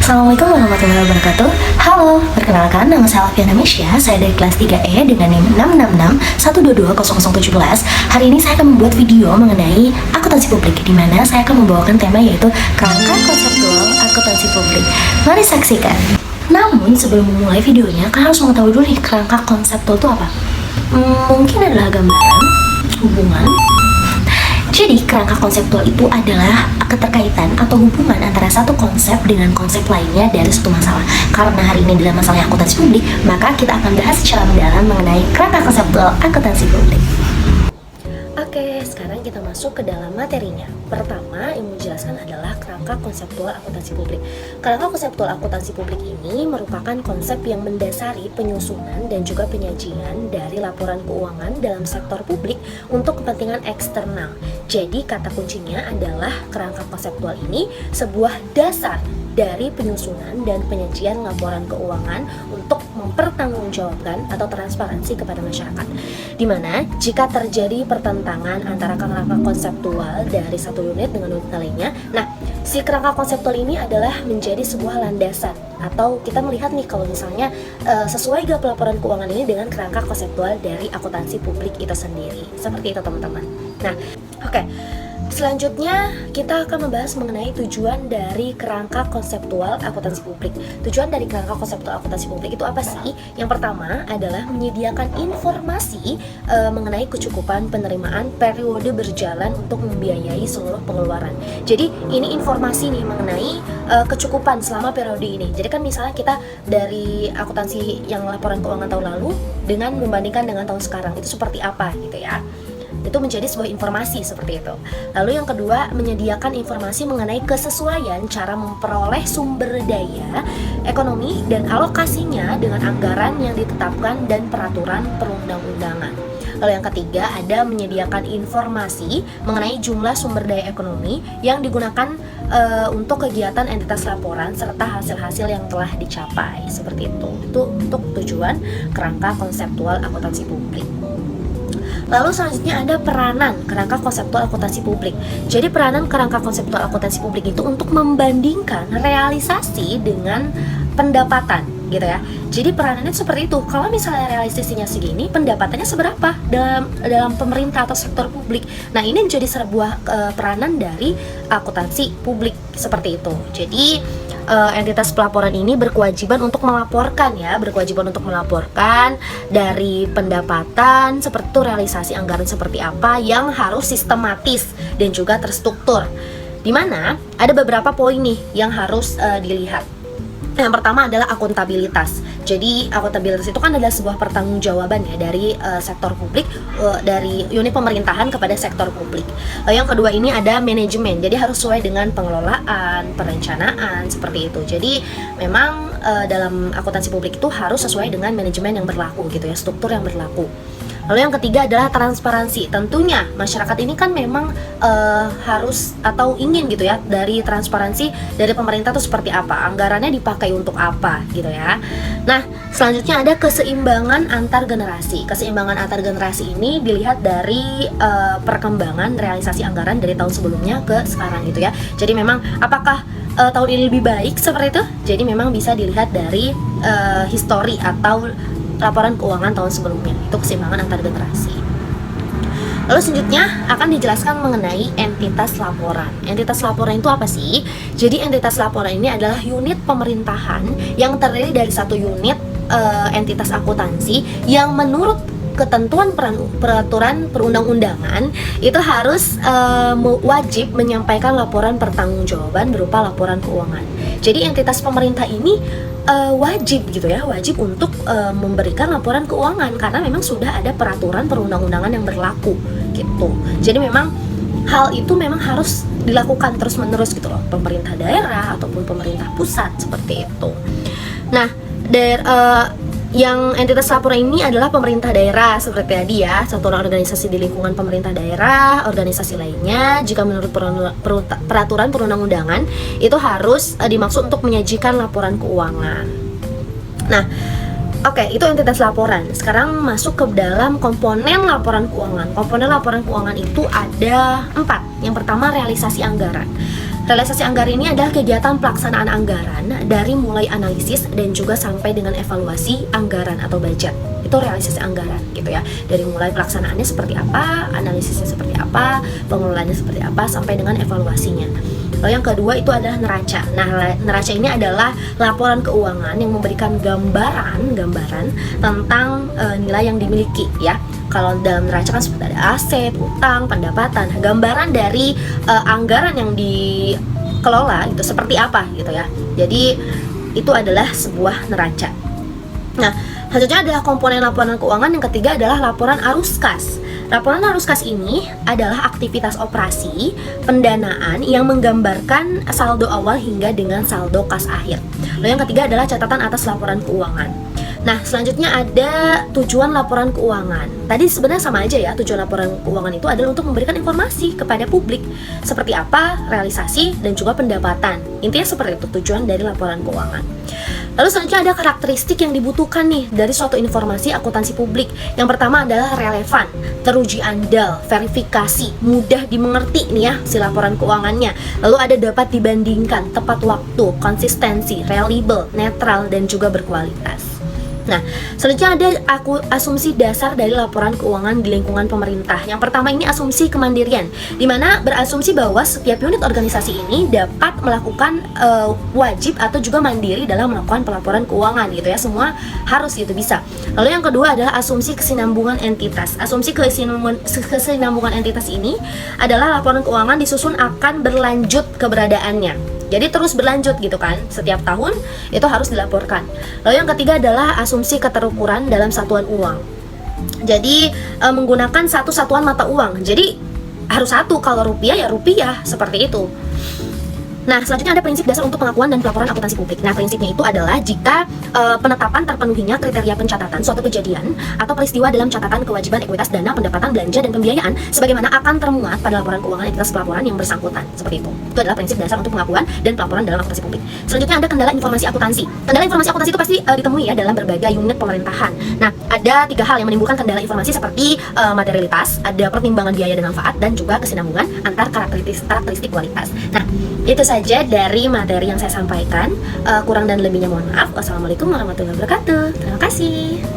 Assalamualaikum warahmatullahi wabarakatuh. Halo, perkenalkan nama saya Alfiana Misya. Saya dari kelas 3E dengan NIM 666120017. Hari ini saya akan membuat video mengenai akuntansi publik, di mana saya akan membawakan tema yaitu kerangka konseptual akuntansi publik. Mari saksikan. Namun sebelum memulai videonya, kalian harus mengetahui dulu nih kerangka konseptual itu apa. Mungkin adalah gambaran, hubungan. Jadi, kerangka konseptual itu adalah keterkaitan atau hubungan antara satu konsep dengan konsep lainnya dari suatu masalah. Karena hari ini adalah masalah akuntansi publik, maka kita akan bahas secara mendalam mengenai kerangka konseptual akuntansi publik. Oke, sekarang kita masuk ke dalam materinya. Pertama, yang menjelaskan adalah kerangka konseptual akuntansi publik. Kerangka konseptual akuntansi publik ini merupakan konsep yang mendasari penyusunan dan juga penyajian dari laporan keuangan dalam sektor publik untuk kepentingan eksternal. Jadi, kata kuncinya adalah kerangka konseptual ini sebuah dasar dari penyusunan dan penyajian laporan keuangan untuk mempertanggungjawabkan atau transparansi kepada masyarakat. Dimana jika terjadi pertentangan antara kerangka konseptual dari satu unit dengan unit lainnya, nah si kerangka konseptual ini adalah menjadi sebuah landasan, atau kita melihat nih kalau misalnya sesuai gak pelaporan keuangan ini dengan kerangka konseptual dari akuntansi publik itu sendiri. Seperti itu teman-teman. Nah, oke. Selanjutnya kita akan membahas mengenai tujuan dari kerangka konseptual akuntansi publik. Tujuan dari kerangka konseptual akuntansi publik itu apa sih? Yang pertama adalah menyediakan informasi mengenai kecukupan penerimaan periode berjalan untuk membiayai seluruh pengeluaran. Jadi ini informasi nih mengenai kecukupan selama periode ini. Jadi kan misalnya kita dari akuntansi yang laporan keuangan tahun lalu dengan membandingkan dengan tahun sekarang itu seperti apa gitu ya. Itu menjadi sebuah informasi seperti itu. Lalu yang kedua, menyediakan informasi mengenai kesesuaian cara memperoleh sumber daya ekonomi dan alokasinya dengan anggaran yang ditetapkan dan peraturan perundang-undangan. Lalu yang ketiga, ada menyediakan informasi mengenai jumlah sumber daya ekonomi yang digunakan untuk kegiatan entitas laporan serta hasil-hasil yang telah dicapai. Seperti itu. Itu untuk tujuan kerangka konseptual akuntansi publik. Lalu selanjutnya ada peranan kerangka konseptual akuntansi publik. Jadi peranan kerangka konseptual akuntansi publik itu untuk membandingkan realisasi dengan pendapatan gitu ya. Jadi peranannya seperti itu. Kalau misalnya realisasinya segini, pendapatannya seberapa dalam pemerintah atau sektor publik. Nah, ini menjadi sebuah peranan dari akuntansi publik seperti itu. Jadi entitas pelaporan ini berkewajiban untuk melaporkan dari pendapatan seperti itu, realisasi anggaran seperti apa yang harus sistematis dan juga terstruktur. Dimana ada beberapa poin nih yang harus dilihat. Yang pertama adalah akuntabilitas. Jadi akuntabilitas itu kan adalah sebuah pertanggungjawaban ya dari sektor publik, dari unit pemerintahan kepada sektor publik. Lalu yang kedua ini ada manajemen. Jadi harus sesuai dengan pengelolaan, perencanaan seperti itu. Jadi memang dalam akuntansi publik itu harus sesuai dengan manajemen yang berlaku gitu ya, struktur yang berlaku. Lalu yang ketiga adalah transparansi. Tentunya masyarakat ini kan memang harus atau ingin gitu ya dari transparansi dari pemerintah itu seperti apa, anggarannya dipakai untuk apa gitu ya. Nah, selanjutnya ada keseimbangan antar generasi. Keseimbangan antar generasi ini dilihat dari perkembangan realisasi anggaran dari tahun sebelumnya ke sekarang gitu ya. Jadi memang apakah tahun ini lebih baik seperti itu? Jadi memang bisa dilihat dari histori atau laporan keuangan tahun sebelumnya. Itu keseimbangan antar generasi. Lalu selanjutnya akan dijelaskan mengenai entitas laporan. Entitas laporan itu apa sih? Jadi entitas laporan ini adalah unit pemerintahan yang terdiri dari satu unit entitas akuntansi yang menurut ketentuan peraturan perundang-undangan itu harus wajib menyampaikan laporan pertanggungjawaban berupa laporan keuangan. Jadi entitas pemerintah ini wajib gitu ya, wajib untuk memberikan laporan keuangan karena memang sudah ada peraturan perundang-undangan yang berlaku gitu. Jadi memang hal itu memang harus dilakukan terus-menerus gitu loh, pemerintah daerah ataupun pemerintah pusat seperti itu. Nah, yang entitas laporan ini adalah pemerintah daerah seperti tadi ya, satuan organisasi di lingkungan pemerintah daerah, organisasi lainnya jika menurut peraturan perundang-undangan itu harus dimaksud untuk menyajikan laporan keuangan. Nah, oke, itu entitas laporan. Sekarang masuk ke dalam komponen laporan keuangan. Komponen laporan keuangan itu ada 4. Yang pertama realisasi anggaran. Realisasi anggaran ini adalah kegiatan pelaksanaan anggaran dari mulai analisis dan juga sampai dengan evaluasi anggaran atau budget. Itu realisasi anggaran gitu ya. Dari mulai pelaksanaannya seperti apa, analisisnya seperti apa, pengelolaannya seperti apa, sampai dengan evaluasinya. Lalu yang kedua itu adalah neraca. Nah, neraca ini adalah laporan keuangan yang memberikan gambaran tentang nilai yang dimiliki ya. Kalau dalam neraca kan seperti ada aset, utang, pendapatan. Gambaran dari anggaran yang dikelola itu seperti apa gitu ya. Jadi itu adalah sebuah neraca. Nah, selanjutnya adalah komponen laporan keuangan. Yang ketiga adalah laporan arus kas. Laporan arus kas ini adalah aktivitas operasi pendanaan yang menggambarkan saldo awal hingga dengan saldo kas akhir. Lalu yang ketiga adalah catatan atas laporan keuangan. Nah, selanjutnya ada tujuan laporan keuangan. Tadi sebenarnya sama aja ya, tujuan laporan keuangan itu adalah untuk memberikan informasi kepada publik seperti apa realisasi dan juga pendapatan. Intinya seperti itu tujuan dari laporan keuangan. Lalu selanjutnya ada karakteristik yang dibutuhkan nih dari suatu informasi akuntansi publik. Yang pertama adalah relevan, teruji andal, verifikasi, mudah dimengerti nih ya si laporan keuangannya. Lalu ada dapat dibandingkan, tepat waktu, konsistensi, reliable, netral, dan juga berkualitas. Nah, selanjutnya ada asumsi dasar dari laporan keuangan di lingkungan pemerintah. Yang pertama ini asumsi kemandirian, di mana berasumsi bahwa setiap unit organisasi ini dapat melakukan wajib atau juga mandiri dalam melakukan pelaporan keuangan gitu ya. Semua harus gitu bisa. Lalu yang kedua adalah asumsi kesinambungan entitas. Asumsi kesinambungan entitas ini adalah laporan keuangan disusun akan berlanjut keberadaannya. Jadi terus berlanjut gitu kan, setiap tahun itu harus dilaporkan. Lalu yang ketiga adalah asumsi keterukuran dalam satuan uang. Jadi menggunakan satu satuan mata uang. Jadi harus satu, kalau rupiah ya rupiah, seperti itu. Nah, selanjutnya ada prinsip dasar untuk pengakuan dan pelaporan akuntansi publik. Nah, prinsipnya itu adalah jika penetapan terpenuhinya kriteria pencatatan suatu kejadian atau peristiwa dalam catatan kewajiban ekuitas dana, pendapatan, belanja, dan pembiayaan sebagaimana akan termuat pada laporan keuangan entitas pelaporan yang bersangkutan. Seperti itu. Itu adalah prinsip dasar untuk pengakuan dan pelaporan dalam akuntansi publik. Selanjutnya ada kendala informasi akuntansi. Kendala informasi akuntansi itu pasti ditemui ya dalam berbagai unit pemerintahan. Nah, ada 3 hal yang menimbulkan kendala informasi seperti materialitas, ada pertimbangan biaya dan manfaat, dan juga kesinambungan antar karakteristik kualitas. Nah, itu saja dari materi yang saya sampaikan. Kurang dan lebihnya mohon maaf. Wassalamualaikum warahmatullahi wabarakatuh. Terima kasih.